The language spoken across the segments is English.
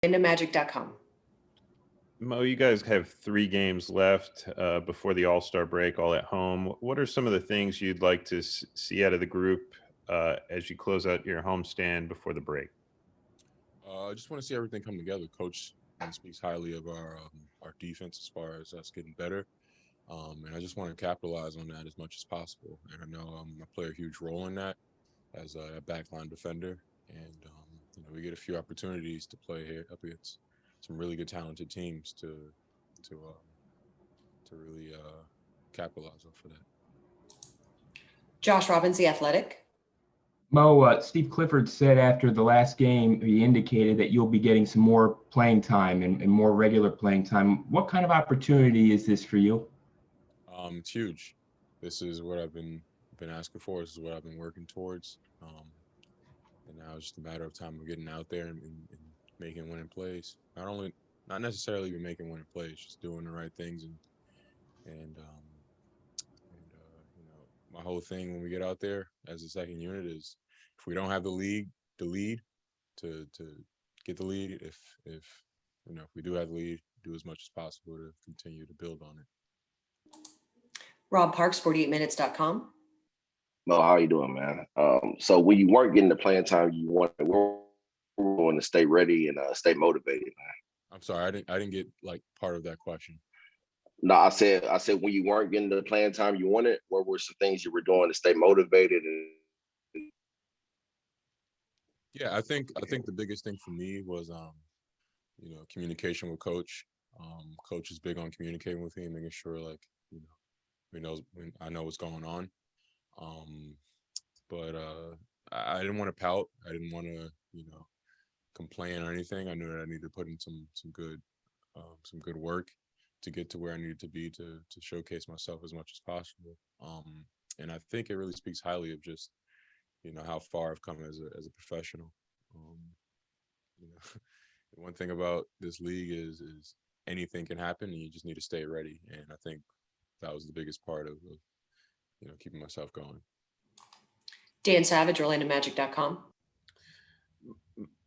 orlandomagic.com. Mo, you guys have 3 games left before the All-Star break, all at home. What are some of the things you'd like to see out of the group as you close out your homestand before the break? I just want to see everything come together. Coach speaks highly of our defense as far as us getting better, and I just want to capitalize on that as much as possible. And I know I play a huge role in that as a backline defender, and we get a few opportunities to play here up against some really good, talented teams to really capitalize off of that. Josh Robbins, The Athletic. Mo, Steve Clifford said after the last game, he indicated that you'll be getting some more playing time and more regular playing time. What kind of opportunity is this for you? It's huge. This is what I've been asking for. This is what I've been working towards. And now it's just a matter of time of getting out there and making winning plays. Not necessarily even making winning plays, just doing the right things my whole thing when we get out there as a second unit is if we don't have the lead to get the lead. If we do have the lead, do as much as possible to continue to build on it. Rob Parks, 48minutes.com. Mo, how you doing, man? So when you weren't getting the playing time you wanted, we're going to stay ready and stay motivated, man. I'm sorry, I didn't get like part of that question. No, I said when you weren't getting the playing time you wanted, what were some things you were doing to stay motivated? Yeah, I think the biggest thing for me was communication with Coach. Coach is big on communicating with me and making sure when I know what's going on. But I didn't want to pout. I didn't want to complain or anything. I knew that I needed to put in some good work to get to where I needed to be to showcase myself as much as possible. And I think it really speaks highly of just how far I've come as a professional. The one thing about this league is anything can happen, and you just need to stay ready. And I think that was the biggest part of keeping myself going. Dan Savage, orlandomagic.com.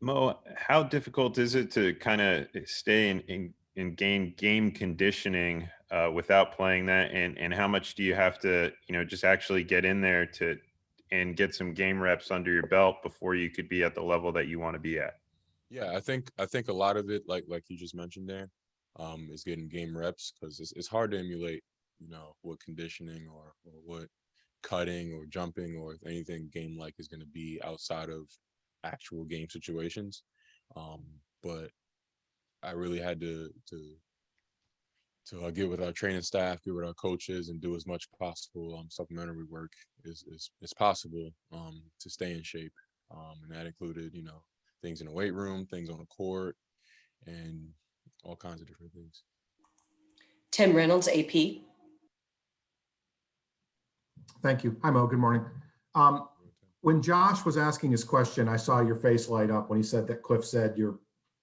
Mo, how difficult is it to kind of stay in game conditioning without playing that, and how much do you have to just actually get in there and get some game reps under your belt before you could be at the level that you want to be at? Yeah, I think a lot of it, like you just mentioned there, is getting game reps, because it's hard to emulate what conditioning or what cutting or jumping or anything game like is going to be outside of actual game situations. But I really had to get with our training staff, get with our coaches, and do as much possible supplementary work as possible to stay in shape. And that included, things in the weight room, things on the court, and all kinds of different things. Tim Reynolds, AP. Thank you. Hi, Mo. Good morning. When Josh was asking his question, I saw your face light up when he said that Cliff said you're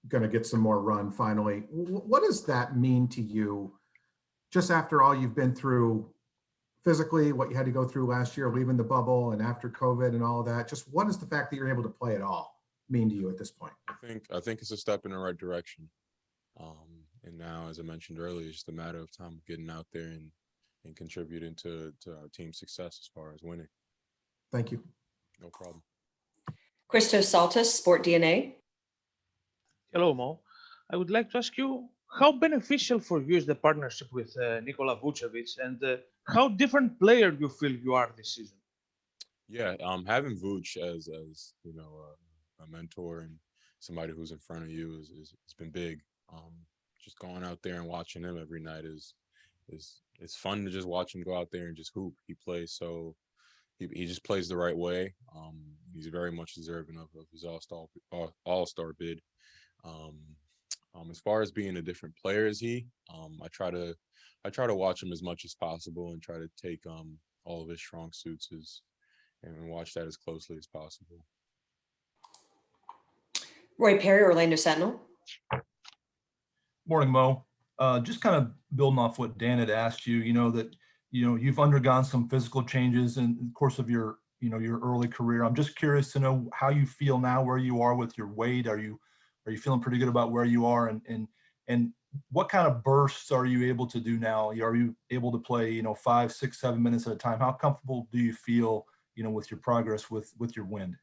going to get some more run finally. What does that mean to you, just after all you've been through physically, what you had to go through last year, leaving the bubble and after COVID and all of that? Just what does the fact that you're able to play at all mean to you at this point? I think it's a step in the right direction. And now, as I mentioned earlier, it's just a matter of time getting out there and contributing to our team's success as far as winning. Thank you. No problem. Christos Saltis, Sport DNA. Hello, Mo. I would like to ask you, how beneficial for you is the partnership with Nikola Vucevic, and how different player you feel you are this season? Yeah, having Vuce as a mentor and somebody who's in front of you it's been big. Just going out there and watching him every night is it's fun to just watch him go out there and just hoop. He plays he just plays the right way. He's very much deserving of his all-star bid. As far as being a different player as he, I try to watch him as much as possible and try to take all of his strong suits and watch that as closely as possible. Roy Perry, Orlando Sentinel. Morning, Mo. Just kind of building off what Dan had asked you, you've undergone some physical changes in the course of your early career. I'm just curious to know how you feel now, where you are with your weight. Are you Are you feeling pretty good about where you are? And what kind of bursts are you able to do now? Are you able to play, 5, 6, 7 minutes at a time? How comfortable do you feel, with your progress with your wind?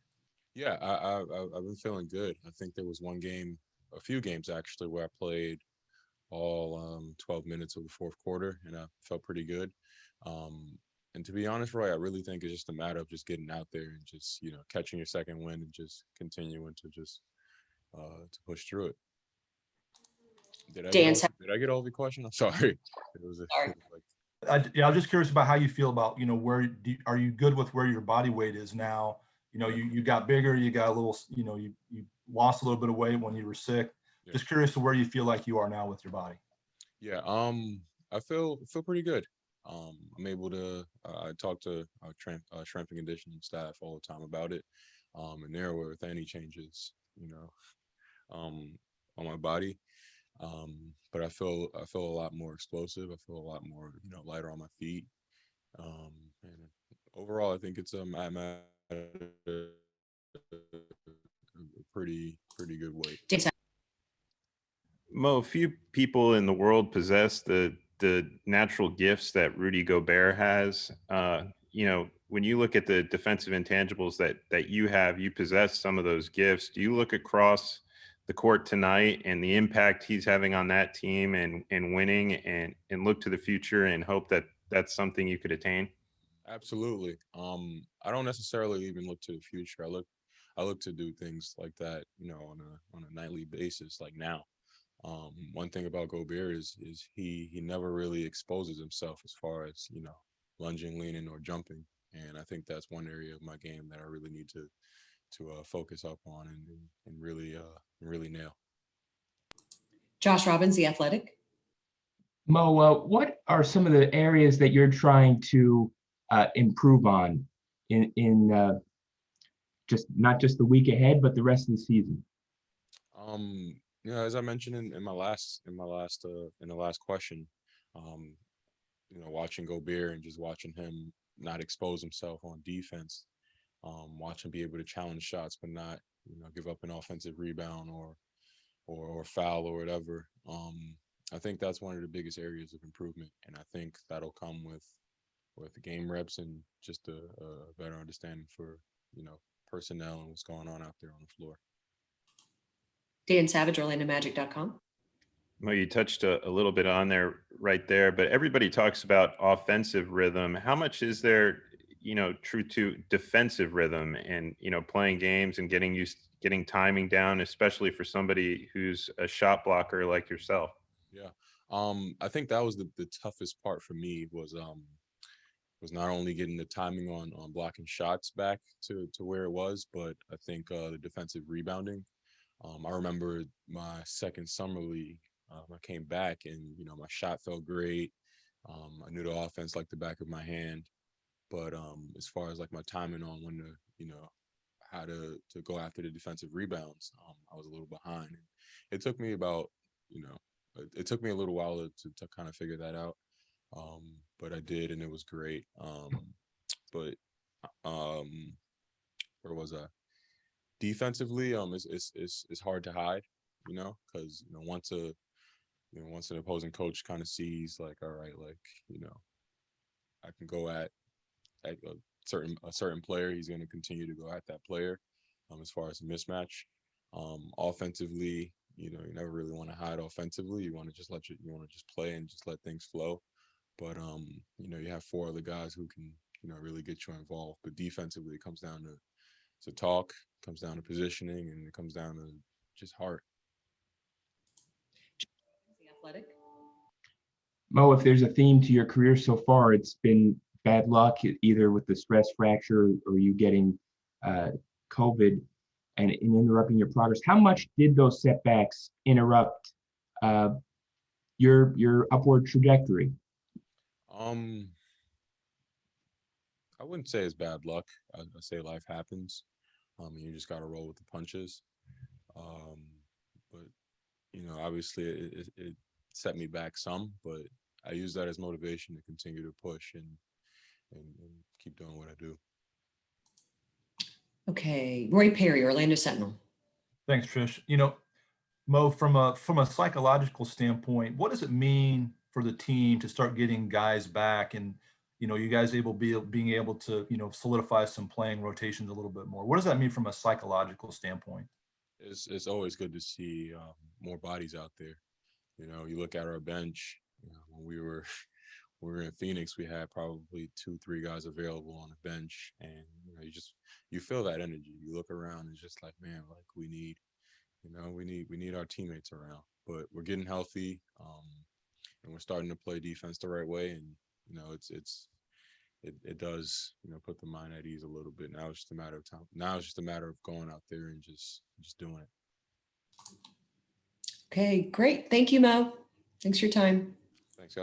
Yeah, I've been feeling good. I think there was a few games actually, where I played all 12 minutes of the fourth quarter, and I felt pretty good. And to be honest, Roy, I really think it's just a matter of just getting out there and just, catching your second wind and just continuing to just to push through it. Did I get all of your question? I'm sorry. It was Sorry. I was just curious about how you feel about, are you good with where your body weight is now? You got bigger, you got a little, you lost a little bit of weight when you were sick. Yeah. Just curious to where you feel like you are now with your body. Yeah, I feel pretty good. I'm able to. I talk to our strength and conditioning staff all the time about it, and they're aware with any changes, on my body. But I feel a lot more explosive. I feel a lot more, lighter on my feet. And overall, I think it's I'm at a pretty good weight. Mo, few people in the world possess the natural gifts that Rudy Gobert has. When you look at the defensive intangibles that you have, you possess some of those gifts. Do you look across the court tonight and the impact he's having on that team and winning and look to the future and hope that that's something you could attain? Absolutely. I don't necessarily even look to the future. I look to do things like that, on a nightly basis, like now. One thing about Gobert is he never really exposes himself as far as, lunging, leaning, or jumping. And I think that's one area of my game that I really need to focus up on and really nail. Josh Robbins, The Athletic. Mo, what are some of the areas that you're trying to improve on in just not just the week ahead, but the rest of the season? As I mentioned in the last question, watching Gobert and just watching him not expose himself on defense, watch him be able to challenge shots but not, give up an offensive rebound or foul or whatever. I think that's one of the biggest areas of improvement, and I think that'll come with game reps and just a better understanding for, personnel and what's going on out there on the floor. Dan Savage, OrlandoMagic.com. Well, you touched a little bit on there right there, but everybody talks about offensive rhythm. How much is there, true to defensive rhythm and, playing games and getting timing down, especially for somebody who's a shot blocker like yourself? Yeah. I think that was the toughest part for me was not only getting the timing on blocking shots back to where it was, but I think the defensive rebounding. I remember my second summer league. I came back and, my shot felt great. I knew the offense like the back of my hand, but as far as like my timing on when to, how to go after the defensive rebounds, I was a little behind. And it took me about, it took me a little while to kind of figure that out. But I did, and it was great. But where was I? Defensively, it's hard to hide, because once an opposing coach kind of sees like, all right, like, I can go at a certain player, he's going to continue to go at that player. As far as a mismatch, offensively, you never really want to hide offensively. You want to just play and just let things flow. But you have four other guys who can, really get you involved. But defensively, it comes down to talk, comes down to positioning, and it comes down to just heart. The Athletic. Mo, if there's a theme to your career so far, it's been bad luck, either with the stress fracture or you getting COVID and interrupting your progress. How much did those setbacks interrupt your upward trajectory? I wouldn't say it's bad luck. I say life happens. You just got to roll with the punches. But obviously it set me back some, but I use that as motivation to continue to push and keep doing what I do. Okay. Roy Perry, Orlando Sentinel. Thanks, Trish. Mo, from a psychological standpoint, what does it mean for the team to start getting guys back, and you guys being able to solidify some playing rotations a little bit more? What does that mean from a psychological standpoint? It's always good to see more bodies out there. You look at our bench. When we were in Phoenix, we had probably 2-3 guys available on the bench, and you feel that energy. You look around, and it's just like, man, like we need our teammates around. But we're getting healthy, and we're starting to play defense the right way, and it does put the mind at ease a little bit. Now it's just a matter of time. Now it's just a matter of going out there and just doing it. Okay, great. Thank you, Mo. Thanks for your time. Thanks, guys.